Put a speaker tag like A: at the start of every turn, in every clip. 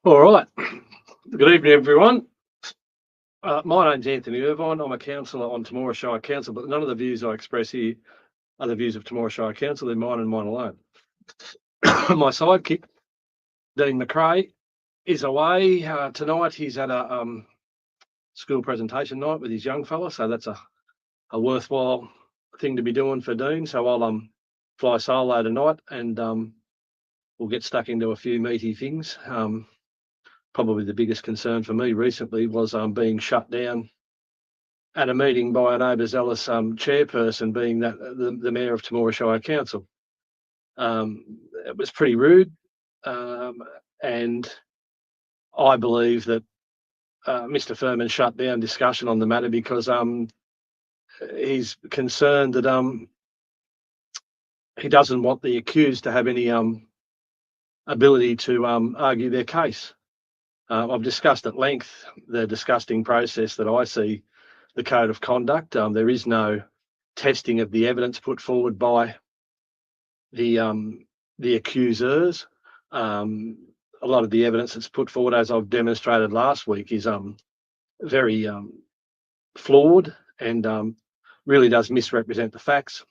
A: All right. Good evening, everyone. My name's Anthony Irvine. I'm a councillor on Temora Shire Council, but none of the views I express here are the views of Temora Shire Council. They're mine and mine alone. My sidekick, Dean McRae, is away tonight. He's at a school presentation night with his young fella, so that's a worthwhile thing to be doing for Dean. So I'll fly solo tonight, and we'll get stuck into a few meaty things. Probably the biggest concern for me recently was being shut down at a meeting by an overzealous chairperson, being that the mayor of Temora Shire Council. It was pretty rude, and I believe that Mr. Furman shut down discussion on the matter because he's concerned that he doesn't want the accused to have any ability to argue their case. I've discussed at length the disgusting process that I see the code of conduct. There is no testing of the evidence put forward by the accusers. A lot of the evidence that's put forward, as I've demonstrated last week, is very flawed and really does misrepresent the facts.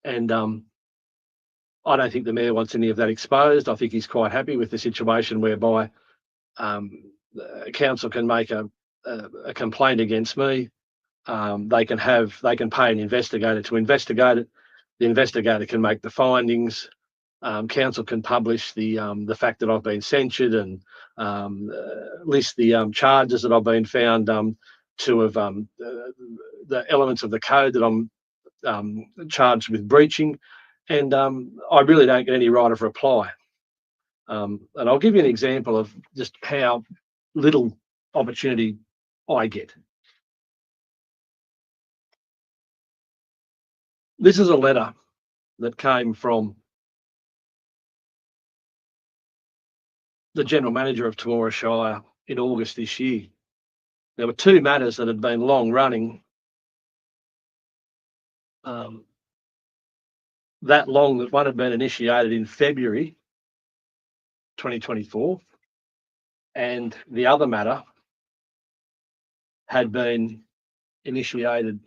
A: And I don't think the mayor wants any of that exposed. I think he's quite happy with the situation whereby the council can make a complaint against me. They can pay an investigator to investigate it. The investigator can make the findings. Council can publish the fact that I've been censured and list the charges that I've been found to have the elements of the code that I'm charged with breaching, and I really don't get any right of reply. And I'll give you an example of just how little opportunity I get. This is a letter that came from the General Manager of Temora Shire in August this year. There were two matters that had been long running, that long that one had been initiated in February 2024, and the other matter had been initiated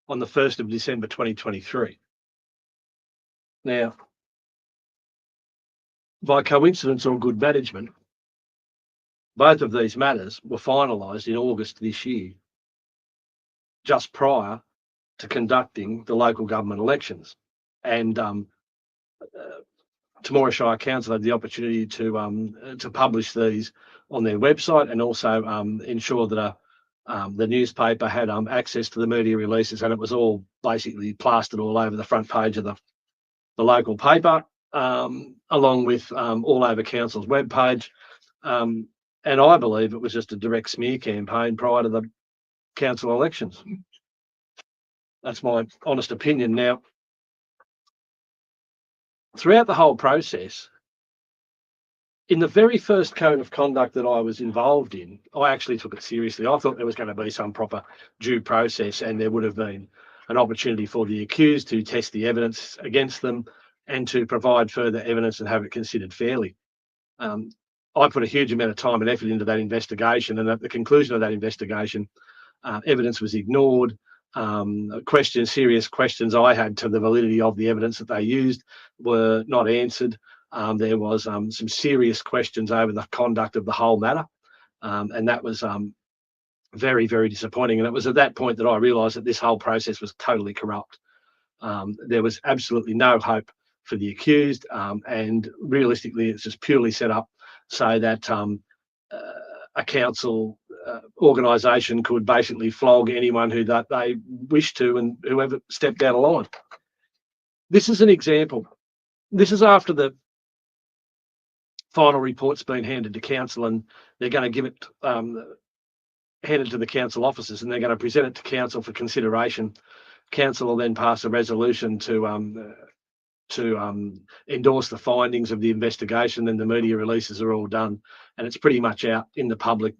A: on the 1st of December 2023. Now, by coincidence or good management, both of these matters were finalised in August this year, just prior to conducting the local government elections. And Temora Shire Council had the opportunity to publish these on their website and also ensure that the newspaper had access to the media releases, and it was all basically plastered all over the front page of the local paper, along with all over council's webpage. And I believe it was just a direct smear campaign prior to the council elections. That's my honest opinion. Now, throughout the whole process, in the very first code of conduct that I was involved in, I actually took it seriously. I thought there was going to be some proper due process, and there would have been an opportunity for the accused to test the evidence against them and to provide further evidence and have it considered fairly. I put a huge amount of time and effort into that investigation, and at the conclusion of that investigation, evidence was ignored. Serious questions I had to the validity of the evidence that they used were not answered. There was some serious questions over the conduct of the whole matter, and that was very, very disappointing. And it was at that point that I realised that this whole process was totally corrupt. There was absolutely no hope for the accused, and realistically, it's just purely set up so that a council organisation could basically flog anyone who that they wish to, and whoever stepped out of line. This is an example. This is after the final report's been handed to council, and they're going to give it handed to the council officers, and they're going to present it to council for consideration. Council will then pass a resolution to endorse the findings of the investigation. Then the media releases are all done, and it's pretty much out in the public,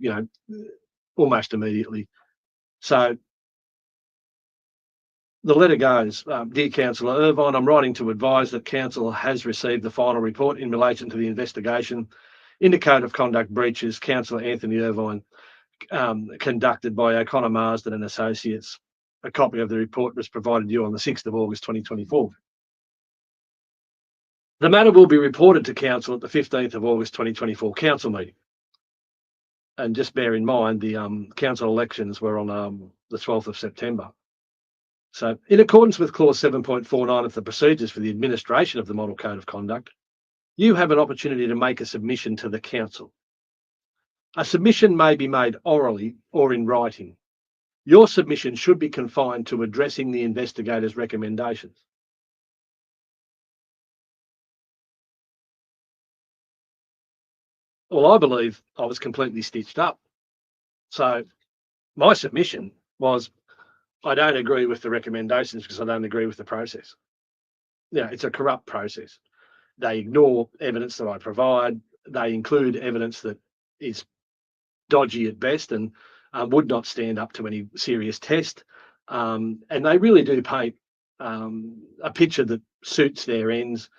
A: almost immediately. So the letter goes, Dear Councillor Irvine, I'm writing to advise that Council has received the final report in relation to the investigation In the code of conduct breaches, Councillor Anthony Irvine conducted by O'Connor Marsden and Associates. A copy of the report was provided to you on the 6th of August 2024. The matter will be reported to Council at the 15th of August 2024 Council meeting. And just bear in mind, the council elections were on the 12th of September. So in accordance with clause 7.49 of the procedures for the administration of the Model Code of Conduct, you have an opportunity to make a submission to the council. A submission may be made orally or in writing. Your submission should be confined to addressing the investigator's recommendations. Well, I believe I was completely stitched up. So my submission was, I don't agree with the recommendations because I don't agree with the process. Yeah, it's a corrupt process. They ignore evidence that I provide. They include evidence that is dodgy at best and would not stand up to any serious test. And they really do paint a picture that suits their ends.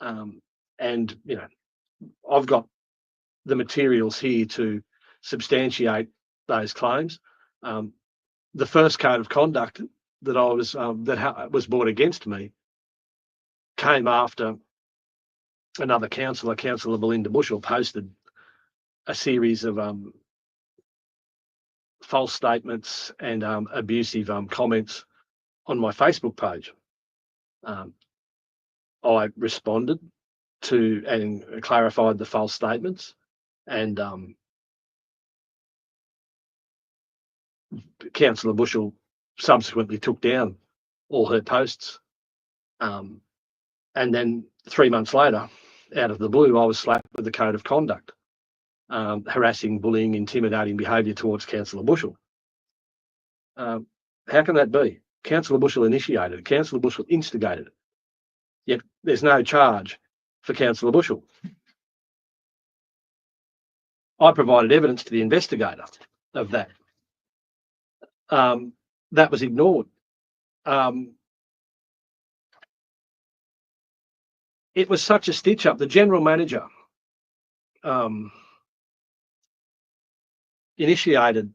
A: And, you know, I've got the materials here to substantiate those claims. The first code of conduct that I was that was brought against me came after another councillor, Councillor Belinda Bushell, posted a series of false statements and abusive comments on my Facebook page. I responded to and clarified the false statements, and Councillor Bushell subsequently took down all her posts. And then 3 months later, out of the blue, I was slapped with the code of conduct, harassing, bullying, intimidating behaviour towards Councillor Bushell. How can that be? Councillor Bushell initiated it. Councillor Bushell instigated it. Yet there's no charge for Councillor Bushell. I provided evidence to the investigator of that. That was ignored. It was such a stitch up. The general manager initiated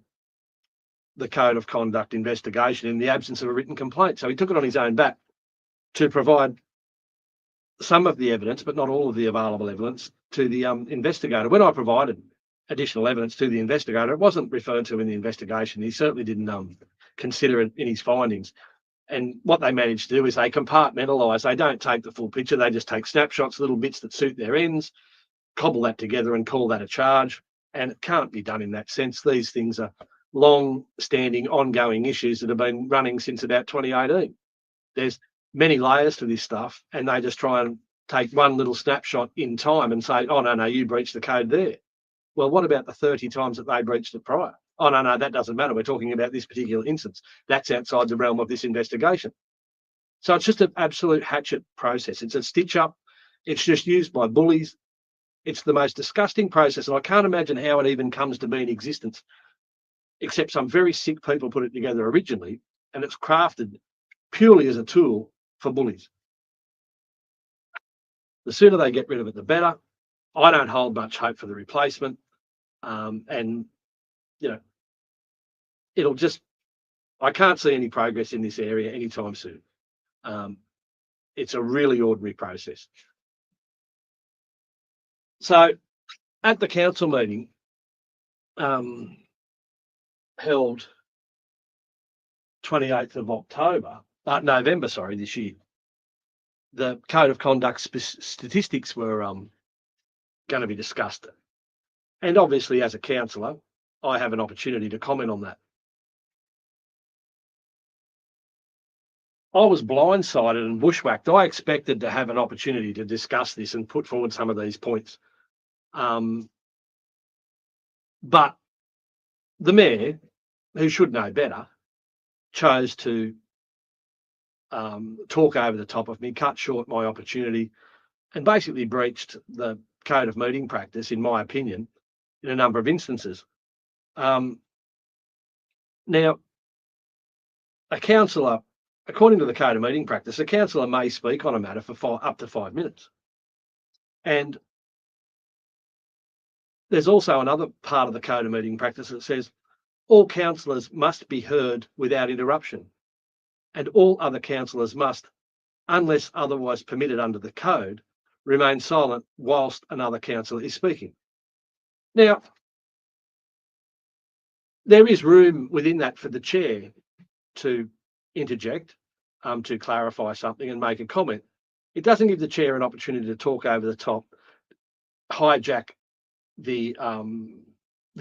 A: the code of conduct investigation in the absence of a written complaint. So he took it on his own back to provide some of the evidence, but not all of the available evidence, to the investigator. When I provided additional evidence to the investigator, it wasn't referred to in the investigation. He certainly didn't consider it in his findings. And what they managed to do is they compartmentalise. They don't take the full picture. They just take snapshots, little bits that suit their ends, cobble that together and call that a charge. And it can't be done in that sense. These things are long-standing, ongoing issues that have been running since about 2018. There's many layers to this stuff, and they just try and take one little snapshot in time and say, oh, no, you breached the code there. Well, what about the 30 times that they breached it prior? Oh, no, that doesn't matter. We're talking about this particular instance. That's outside the realm of this investigation. So it's just an absolute hatchet process. It's a stitch up. It's just used by bullies. It's the most disgusting process, and I can't imagine how it even comes to be in existence, except some very sick people put it together originally, and it's crafted purely as a tool for bullies. The sooner they get rid of it, the better. I don't hold much hope for the replacement. And, you know, it'll just, I can't see any progress in this area anytime soon. It's a really ordinary process. So at the council meeting held 28th of November, this year, the code of conduct statistics were going to be discussed. And obviously, as a councillor, I have an opportunity to comment on that. I was blindsided and bushwhacked. I expected to have an opportunity to discuss this and put forward some of these points. But the mayor, who should know better, chose to talk over the top of me, cut short my opportunity, and basically breached the code of meeting practice, in my opinion, in a number of instances. Now, a councillor, according to the code of meeting practice, a councillor may speak on a matter for up to 5 minutes. And there's also another part of the Code of Meeting Practice that says all councillors must be heard without interruption, and all other councillors must, unless otherwise permitted under the code, remain silent whilst another councillor is speaking. Now, there is room within that for the chair to interject, to clarify something and make a comment. It doesn't give the chair an opportunity to talk over the top, hijack the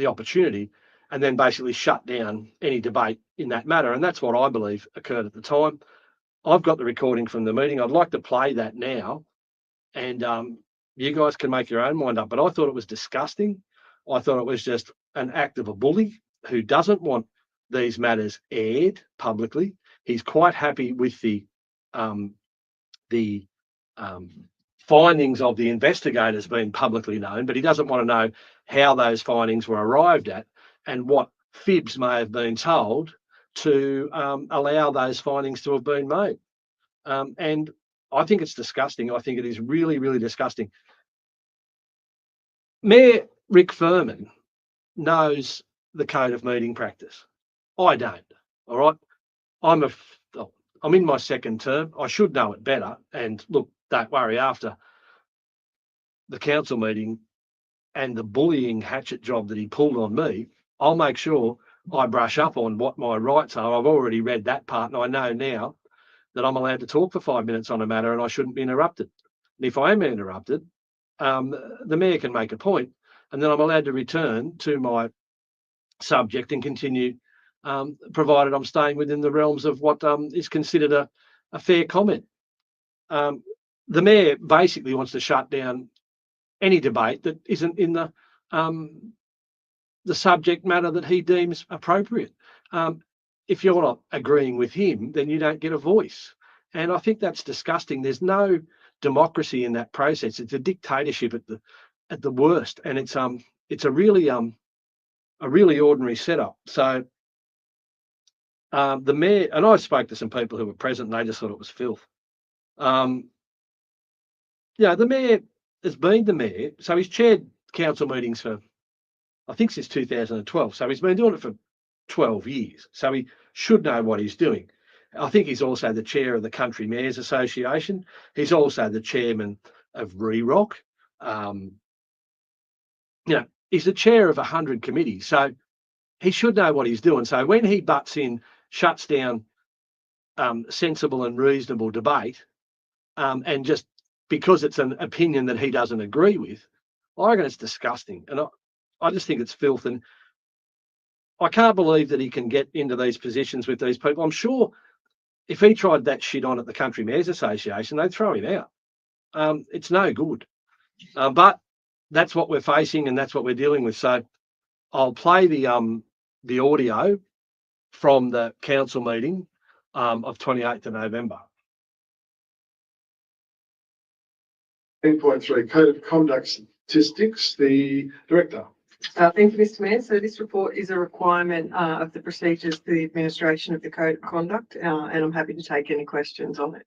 A: opportunity, and then basically shut down any debate in that matter. And that's what I believe occurred at the time. I've got the recording from the meeting. I'd like to play that now, and you guys can make your own mind up. But I thought it was disgusting. I thought it was just an act of a bully who doesn't want these matters aired publicly. He's quite happy with the findings of the investigators being publicly known, but he doesn't want to know how those findings were arrived at and what fibs may have been told to allow those findings to have been made. And I think it's disgusting. I think it is really, really disgusting. Mayor Rick Furman knows the Code of Meeting Practice. I don't. All right. I'm in my second term. I should know it better. And look, don't worry, after the council meeting and the bullying hatchet job that he pulled on me, I'll make sure I brush up on what my rights are. I've already read that part, and I know now that I'm allowed to talk for 5 minutes on a matter and I shouldn't be interrupted. And if I am interrupted, the mayor can make a point, and then I'm allowed to return to my subject and continue, provided I'm staying within the realms of what is considered a fair comment. The mayor basically wants to shut down any debate that isn't in the subject matter that he deems appropriate. If you're not agreeing with him, then you don't get a voice. And I think that's disgusting. There's no democracy in that process. It's a dictatorship at the worst, and it's a really ordinary setup. So the mayor, and I spoke to some people who were present, and they just thought it was filth. The mayor has been the mayor, so he's chaired council meetings for, I think, since 2012. So he's been doing it for 12 years. So he should know what he's doing. I think he's also the chair of the Country Mayors Association. He's also the chairman of REROC. He's the chair of 100 committees. So he should know what he's doing. So when he butts in, shuts down sensible and reasonable debate, and just because it's an opinion that he doesn't agree with, I reckon it's disgusting. And I just think it's filth. And I can't believe that he can get into these positions with these people. I'm sure if he tried that shit on at the Country Mayors Association, they'd throw him out. It's no good. But that's what we're facing and that's what we're dealing with. So I'll play the audio from the council meeting of 28th of November.
B: 10.3 Code of Conduct Statistics. The Director.
C: Thank you, Mr. Mayor. So this report is a requirement of the procedures for the administration of the Code of Conduct, and I'm happy to take any questions on it.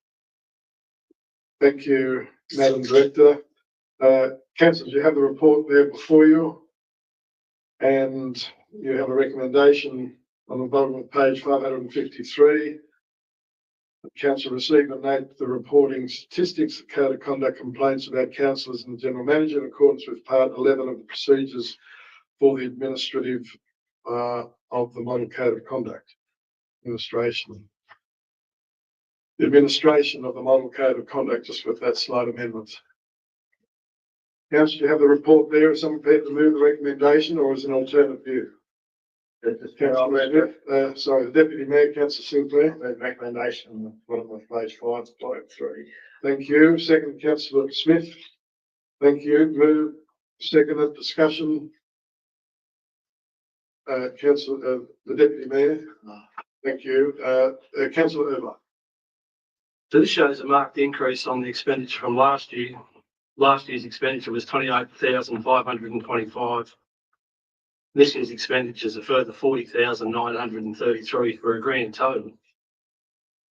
B: Thank you, Madam Director. Councillors, you have the report there before you, and you have a recommendation on the bottom of page 553. The Council received and note the reporting statistics, the Code of Conduct complaints about councillors and the General Manager in accordance with Part 11 of the procedures for the administrative of the Model Code of Conduct. Administration. The administration of the Model Code of Conduct, just with that slight amendment. Councillor, you have the report there. Is someone prepared to move the recommendation or is an alternate view? Sorry, the Deputy Mayor, Councillor Sinclair.
D: Recommendation, bottom of page 5.3.
B: Thank you. Second, Councillor Smith. Thank you. Move. Second, discussion. Councillor, the Deputy Mayor. Thank you. Councillor Erber.
A: So this shows a marked increase on the expenditure from last year. Last year's expenditure was 28,525. This year's expenditure is a further 40,933 for a grand total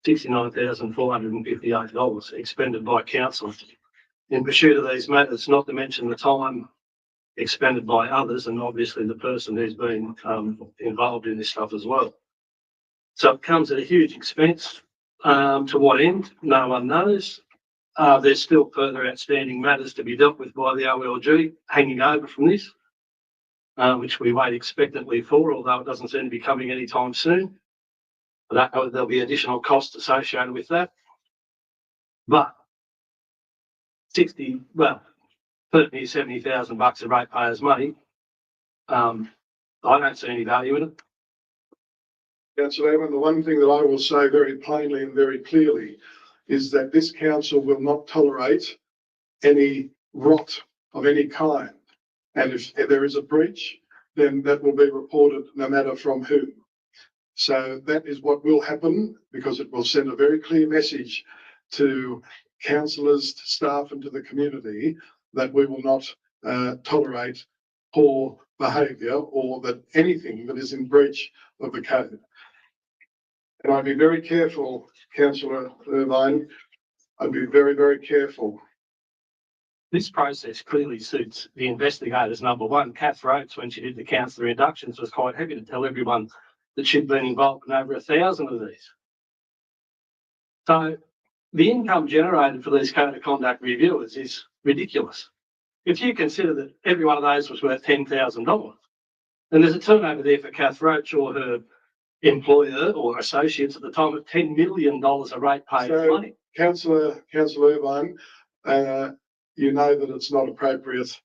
A: $69,458 expended by council in pursuit of these matters, not to mention the time expended by others, and obviously the person who's been involved in this stuff as well. So it comes at a huge expense. To what end? No one knows. There's still further outstanding matters to be dealt with by the OLG hanging over from this, which we wait expectantly for, although it doesn't seem to be coming anytime soon. There'll be additional costs associated with that. But 30, 70,000 bucks of ratepayers' money, I don't see any value in it.
B: Councillor Evan, the one thing that I will say very plainly and very clearly is that this council will not tolerate any rot of any kind. And if there is a breach, then that will be reported no matter from whom. So that is what will happen, because it will send a very clear message to councillors, to staff and to the community that we will not tolerate poor behaviour or that anything that is in breach of the code. And I'd be very careful, Councillor Irvine, I'd be very, very careful.
A: This process clearly suits the investigators. Number one, Kath Rhodes, when she did the councillor inductions, was quite happy to tell everyone that she'd been involved in over 1,000 of these. So the income generated for these code of conduct reviewers is ridiculous. If you consider that every one of those was worth $10,000, then there's a turnover there for Kath Roach or her employer or associates at the time of $10 million of ratepayers' money.
B: Councillor Irvine, you know that it's not appropriate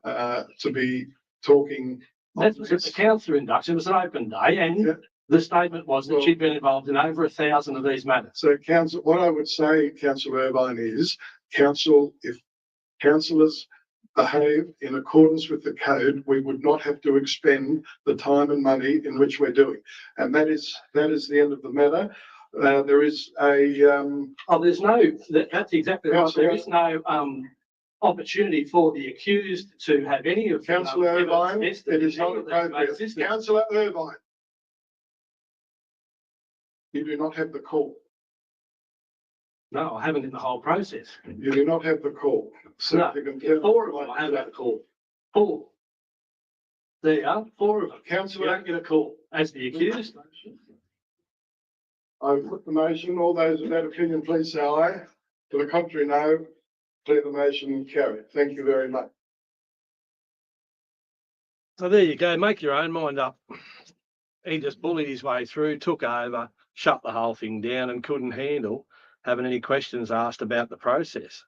B: to be talking.
A: That was at the councillor induction. It was an open day, and the statement was that she'd been involved in over 1,000 of these matters.
B: So, Council, what I would say, Councillor Irvine, is if councillors behave in accordance with the code, we would not have to expend the time and money in which we're doing, and that is the end of the matter. There is a
A: there's no. That's exactly right. There is no opportunity for the accused to have any of
B: Councillor Irvine. It is not appropriate. Councillor Irvine, you do not have the call.
A: No, I haven't in the whole process.
B: You do not have the call. So
A: No,
B: if you can
A: four of them I have had a call. Four. There you are, four of them. You
B: Councillor,
A: don't get a call as the accused.
B: I've put the motion. All those of that opinion, please say aye. To the contrary, no. Declare the motion carried. Thank you very much.
A: So there you go. Make your own mind up. He just bullied his way through, took over, shut the whole thing down, and couldn't handle having any questions asked about the process.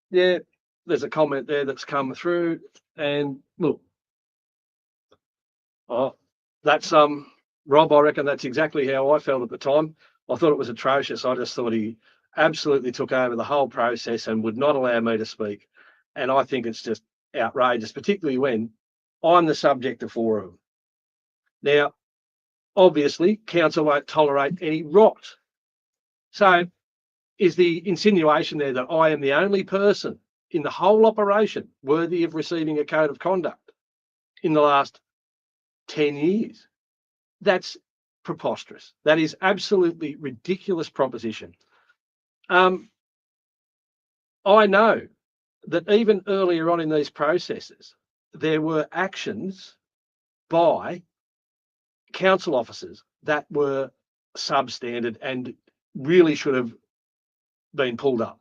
A: Yeah, there's a comment there that's come through, and look, that's Rob, I reckon that's exactly how I felt at the time. I thought it was atrocious. I just thought he absolutely took over the whole process and would not allow me to speak. And I think it's just outrageous, particularly when I'm the subject of four of them. Now, obviously, council won't tolerate any rot. So is the insinuation there that I am the only person in the whole operation worthy of receiving a code of conduct in the last 10 years? That's preposterous. That is absolutely ridiculous proposition. I know that even earlier on in these processes, there were actions by council officers that were substandard and really should have been pulled up,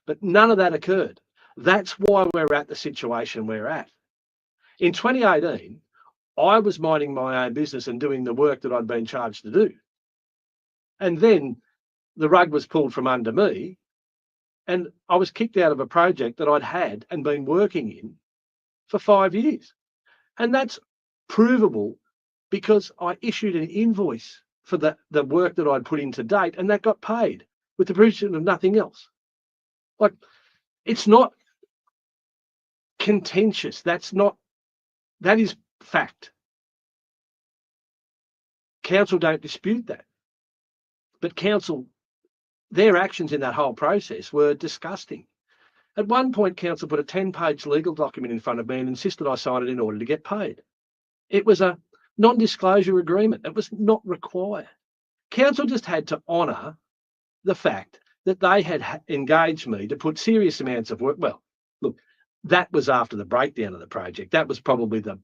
A: but none of that occurred. That's why we're at the situation we're at. In 2018, I was minding my own business and doing the work that I'd been charged to do. And then the rug was pulled from under me and I was kicked out of a project that I'd had and been working in for 5 years. And that's provable because I issued an invoice for the work that I'd put in to date, and that got paid with the provision of nothing else. Like, it's not contentious. That is fact. Council don't dispute that. But council, their actions in that whole process were disgusting. At one point, council put a 10-page legal document in front of me and insisted I sign it in order to get paid. It was a non-disclosure agreement. It was not required. Council just had to honour the fact that they had engaged me to put serious amounts of work. Well, look, that was after the breakdown of the project. That was probably the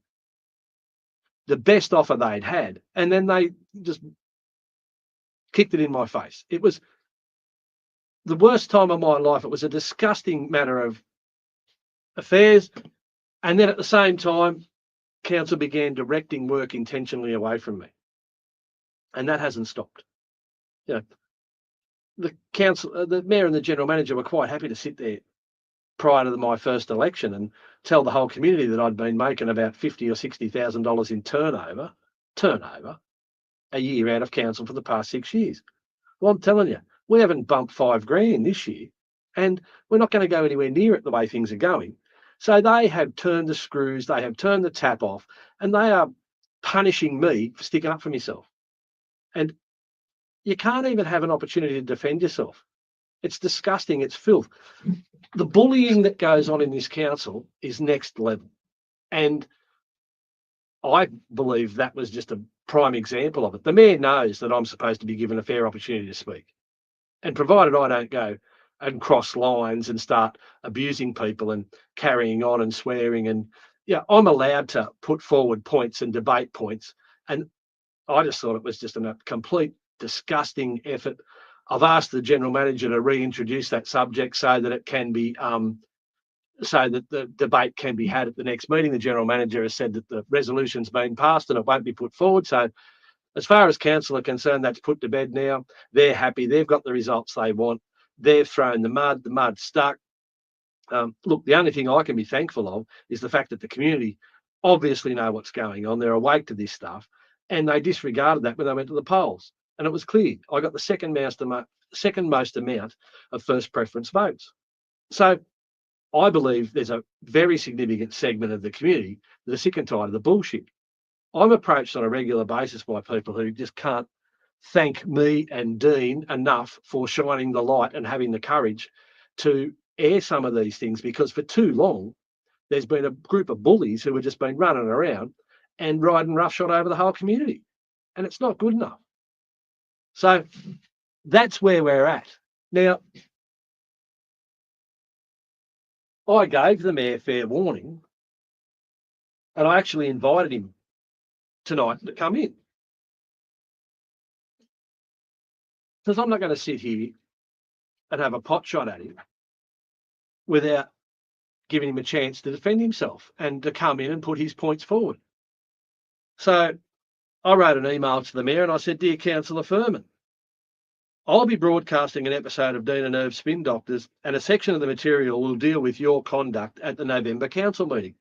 A: best offer they'd had. And then they just kicked it in my face. It was the worst time of my life. It was a disgusting manner of affairs. And then at the same time, council began directing work intentionally away from me. And that hasn't stopped. You know, the council, the mayor and the general manager were quite happy to sit there prior to my first election and tell the whole community that I'd been making about $50,000 or $60,000 in turnover a year out of council for the past 6 years. Well, I'm telling you, we haven't bumped $5,000 this year, and we're not going to go anywhere near it the way things are going. So they have turned the screws, they have turned the tap off, and they are punishing me for sticking up for myself. And you can't even have an opportunity to defend yourself. It's disgusting. It's filth. The bullying that goes on in this council is next level. And I believe that was just a prime example of it. The mayor knows that I'm supposed to be given a fair opportunity to speak. And provided I don't go and cross lines and start abusing people and carrying on and swearing, and yeah, I'm allowed to put forward points and debate points. And I just thought it was just a complete disgusting effort. I've asked the general manager to reintroduce that subject so that it can be so that the debate can be had at the next meeting. The general manager has said that the resolution's been passed and it won't be put forward. So as far as council are concerned, that's put to bed now. They're happy. They've got the results they want. They've thrown the mud stuck. Look, the only thing I can be thankful of is the fact that the community obviously know what's going on. They're awake to this stuff, and they disregarded that when they went to the polls. And it was clear. I got the second most amount of first preference votes. So I believe there's a very significant segment of the community that are sick and tired of the bullshit. I'm approached on a regular basis by people who just can't thank me and Dean enough for shining the light and having the courage to air some of these things, because for too long there's been a group of bullies who have just been running around and riding roughshod over the whole community, and it's not good enough. So that's where we're at. Now, I gave the mayor fair warning, and I actually invited him tonight to come in. Because I'm not going to sit here and have a pot shot at him without giving him a chance to defend himself and to come in and put his points forward. So I wrote an email to the mayor and I said, "Dear Councillor Furman, I'll be broadcasting an episode of Dean and Irv Spin Doctors, and a section of the material will deal with your conduct at the November council meeting.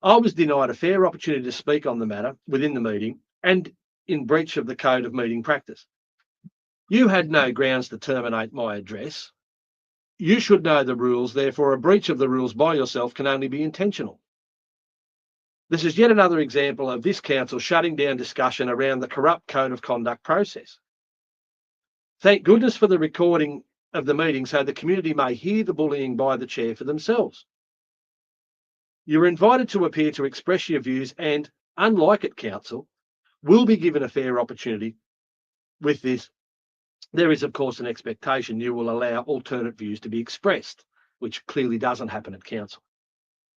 A: I was denied a fair opportunity to speak on the matter within the meeting and in breach of the code of meeting practice. You had no grounds to terminate my address. You should know the rules, therefore a breach of the rules by yourself can only be intentional. This is yet another example of this council shutting down discussion around the corrupt code of conduct process. Thank goodness for the recording of the meeting so the community may hear the bullying by the chair for themselves. You are invited to appear to express your views and, unlike at council, will be given a fair opportunity. With this, there is, of course, an expectation you will allow alternate views to be expressed, which clearly doesn't happen at council.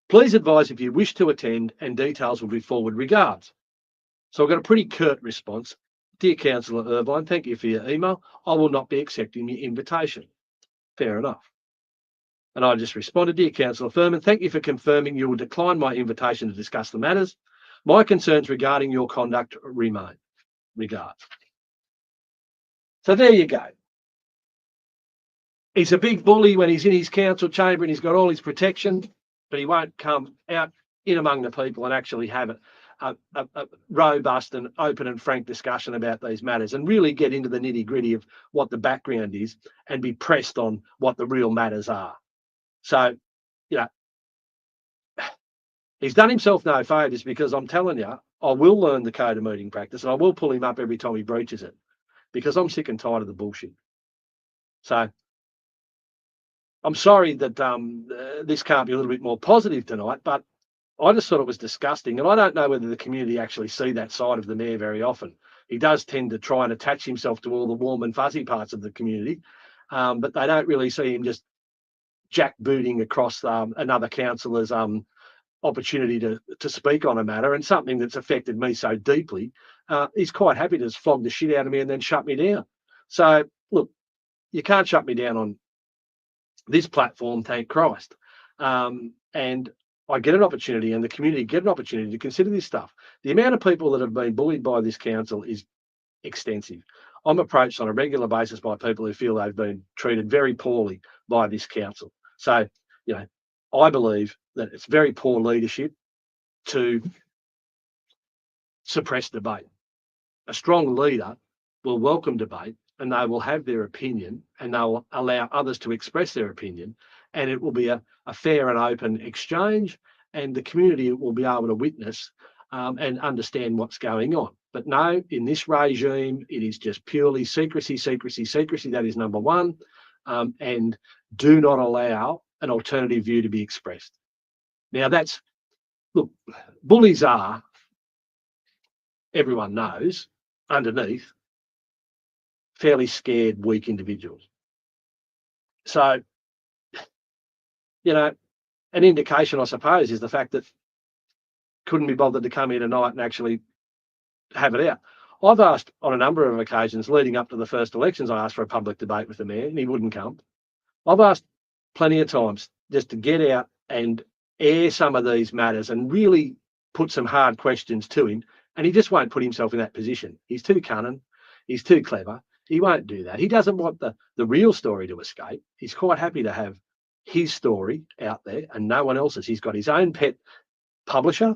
A: Please advise if you wish to attend, and details will be forward regards." So I've got a pretty curt response. "Dear Councillor Irvine, thank you for your email. I will not be accepting your invitation." Fair enough. And I just responded, "Dear Councillor Furman, thank you for confirming you will decline my invitation to discuss the matters. My concerns regarding your conduct remain. Regards." So there you go. He's a big bully when he's in his council chamber and he's got all his protection, but he won't come out in among the people and actually have a robust and open and frank discussion about these matters and really get into the nitty-gritty of what the background is and be pressed on what the real matters are. So, you know, he's done himself no favours, because I'm telling you, I will learn the code of meeting practice and I will pull him up every time he breaches it, because I'm sick and tired of the bullshit. So I'm sorry that this can't be a little bit more positive tonight, but I just thought it was disgusting. And I don't know whether the community actually see that side of the mayor very often. He does tend to try and attach himself to all the warm and fuzzy parts of the community, but they don't really see him just jackbooting across another councillor's opportunity to speak on a matter, and something that's affected me so deeply, he's quite happy to just flog the shit out of me and then shut me down. So look, you can't shut me down on this platform, thank Christ. And I get an opportunity, and the community get an opportunity to consider this stuff. The amount of people that have been bullied by this council is extensive. I'm approached on a regular basis by people who feel they've been treated very poorly by this council. So, you know, I believe that it's very poor leadership to suppress debate. A strong leader will welcome debate, and they will have their opinion, and they'll allow others to express their opinion, and it will be a fair and open exchange, and the community will be able to witness and understand what's going on. But no, in this regime, it is just purely secrecy, secrecy, secrecy. That is number one. And do not allow an alternative view to be expressed. Now look, bullies are, everyone knows, underneath, fairly scared, weak individuals. So, you know, an indication, I suppose, is the fact that couldn't be bothered to come here tonight and actually have it out. I've asked on a number of occasions leading up to the first elections, I asked for a public debate with the mayor and he wouldn't come. I've asked plenty of times just to get out and air some of these matters and really put some hard questions to him, and he just won't put himself in that position. He's too cunning, he's too clever, he won't do that. He doesn't want the real story to escape. He's quite happy to have his story out there and no one else's. He's got his own pet publisher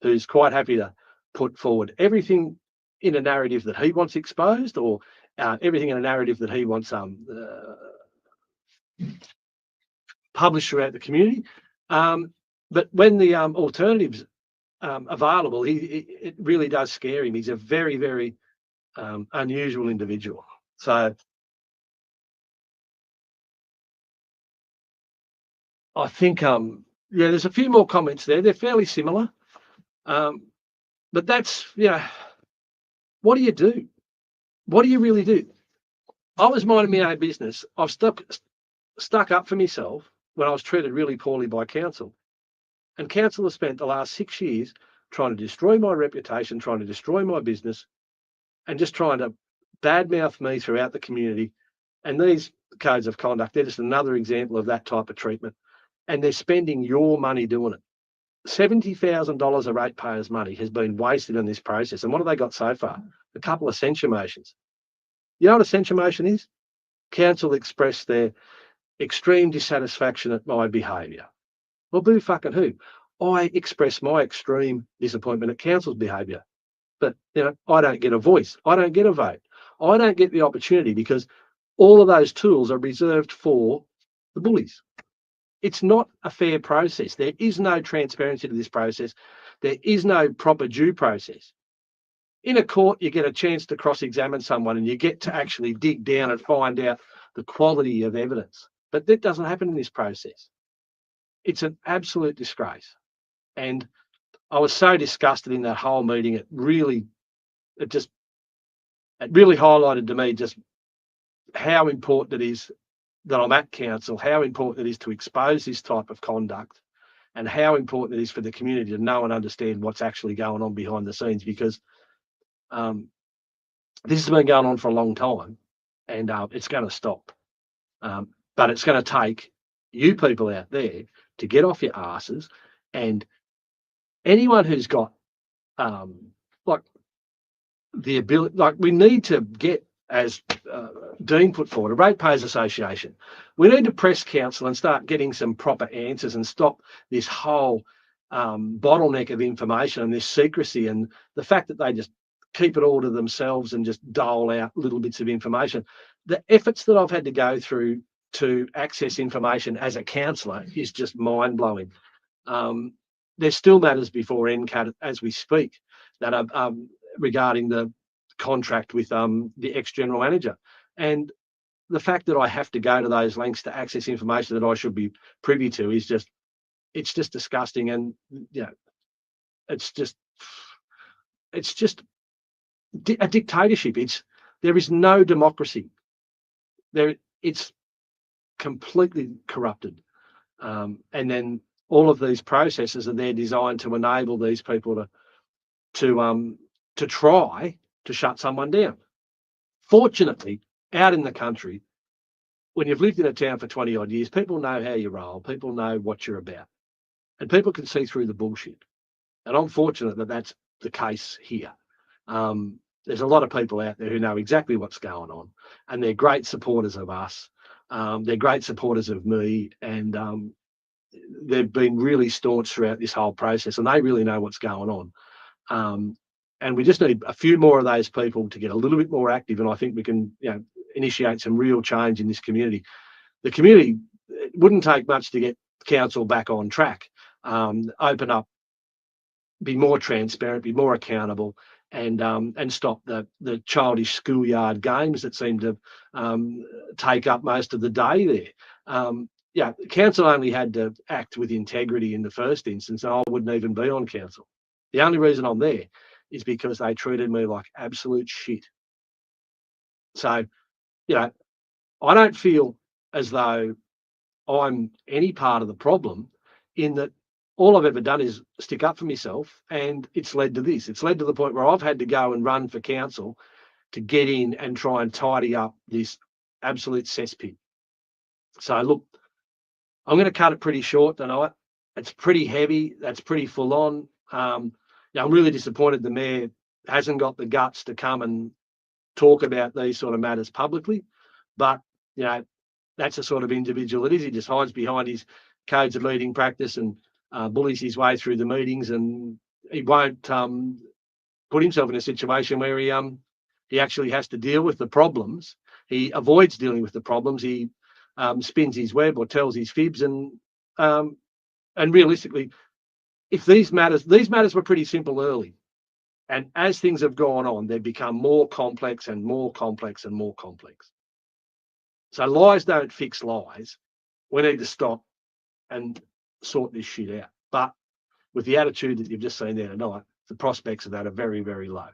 A: who's quite happy to put forward everything in a narrative that he wants exposed, or everything in a narrative that he wants published throughout the community. But when the alternatives available, it really does scare him. He's a very, very unusual individual. So I think, yeah, there's a few more comments there. They're fairly similar. But that's, you know, what do you do? What do you really do? I was minding my own business. I've stuck up for myself when I was treated really poorly by council. And council has spent the last 6 years trying to destroy my reputation, trying to destroy my business, and just trying to badmouth me throughout the community. And these codes of conduct, they're just another example of that type of treatment. And they're spending your money doing it. $70,000 of ratepayers' money has been wasted in this process. And what have they got so far? A couple of censure motions. You know what a censure motion is? Council expressed their extreme dissatisfaction at my behaviour. Well, boo fucking who? I express my extreme disappointment at council's behaviour. But, you know, I don't get a voice. I don't get a vote. I don't get the opportunity because all of those tools are reserved for the bullies. It's not a fair process. There is no transparency to this process. There is no proper due process. In a court, you get a chance to cross-examine someone and you get to actually dig down and find out the quality of evidence. But that doesn't happen in this process. It's an absolute disgrace. And I was so disgusted in that whole meeting. It really highlighted to me just how important it is that I'm at council, how important it is to expose this type of conduct, and how important it is for the community to know and understand what's actually going on behind the scenes, because this has been going on for a long time, and it's going to stop. But it's going to take you people out there to get off your asses, and anyone who's got like the ability, like we need to get, as Dean put forward, a ratepayers association. We need to press council and start getting some proper answers and stop this whole bottleneck of information and this secrecy and the fact that they just keep it all to themselves and just dole out little bits of information. The efforts that I've had to go through to access information as a councillor is just mind-blowing. There's still matters before NCAT as we speak that are regarding the contract with the ex-general manager. And the fact that I have to go to those lengths to access information that I should be privy to is just, it's just disgusting. And, you know, it's just a dictatorship. There is no democracy. It's completely corrupted. And then all of these processes are there designed to enable these people to try to shut someone down. Fortunately, out in the country, when you've lived in a town for 20 odd years, people know how you roll, people know what you're about, and people can see through the bullshit. And I'm fortunate that that's the case here. There's a lot of people out there who know exactly what's going on, and they're great supporters of us. They're great supporters of me, and they've been really staunch throughout this whole process, and they really know what's going on. And we just need a few more of those people to get a little bit more active, and I think we can, initiate some real change in this community. The community, it wouldn't take much to get council back on track, open up, be more transparent, be more accountable, and stop the childish schoolyard games that seem to take up most of the day there. Council only had to act with integrity in the first instance, and I wouldn't even be on council. The only reason I'm there is because they treated me like absolute shit. So, I don't feel as though I'm any part of the problem, in that all I've ever done is stick up for myself, and it's led to this. It's led to the point where I've had to go and run for council to get in and try and tidy up this absolute cesspit. So look, I'm going to cut it pretty short tonight. It's pretty heavy. That's pretty full on. I'm really disappointed the mayor hasn't got the guts to come and talk about these sort of matters publicly. But, that's the sort of individual it is. He just hides behind his codes of meeting practice and bullies his way through the meetings, and he won't put himself in a situation where he actually has to deal with the problems. He avoids dealing with the problems. He spins his web or tells his fibs, and realistically, if these matters were pretty simple early, and as things have gone on, they've become more complex and more complex and more complex. So lies don't fix lies. We need to stop and sort this shit out. But with the attitude that you've just seen there tonight, the prospects of that are very, very low.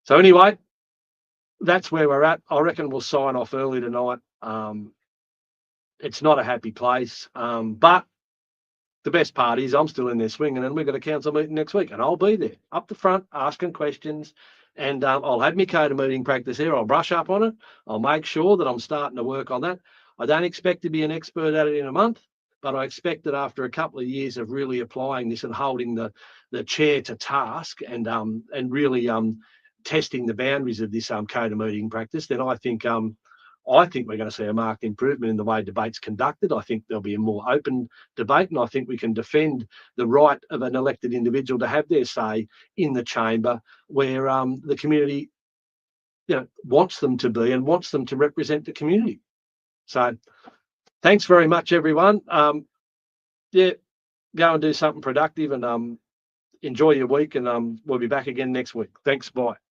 A: So anyway, that's where we're at. I reckon we'll sign off early tonight. It's not a happy place, but the best part is I'm still in there swinging, and we've got a council meeting next week, and I'll be there up the front asking questions, and I'll have my code of meeting practice here. I'll brush up on it. I'll make sure that I'm starting to work on that. I don't expect to be an expert at it in a month, but I expect that after a couple of years of really applying this and holding the chair to task, and really testing the boundaries of this code of meeting practice, then I think we're going to see a marked improvement in the way debate's conducted. I think there'll be a more open debate, and I think we can defend the right of an elected individual to have their say in the chamber, where the community wants them to be and wants them to represent the community. So thanks very much, everyone. Go and do something productive, and enjoy your week, and we'll be back again next week. Thanks, bye.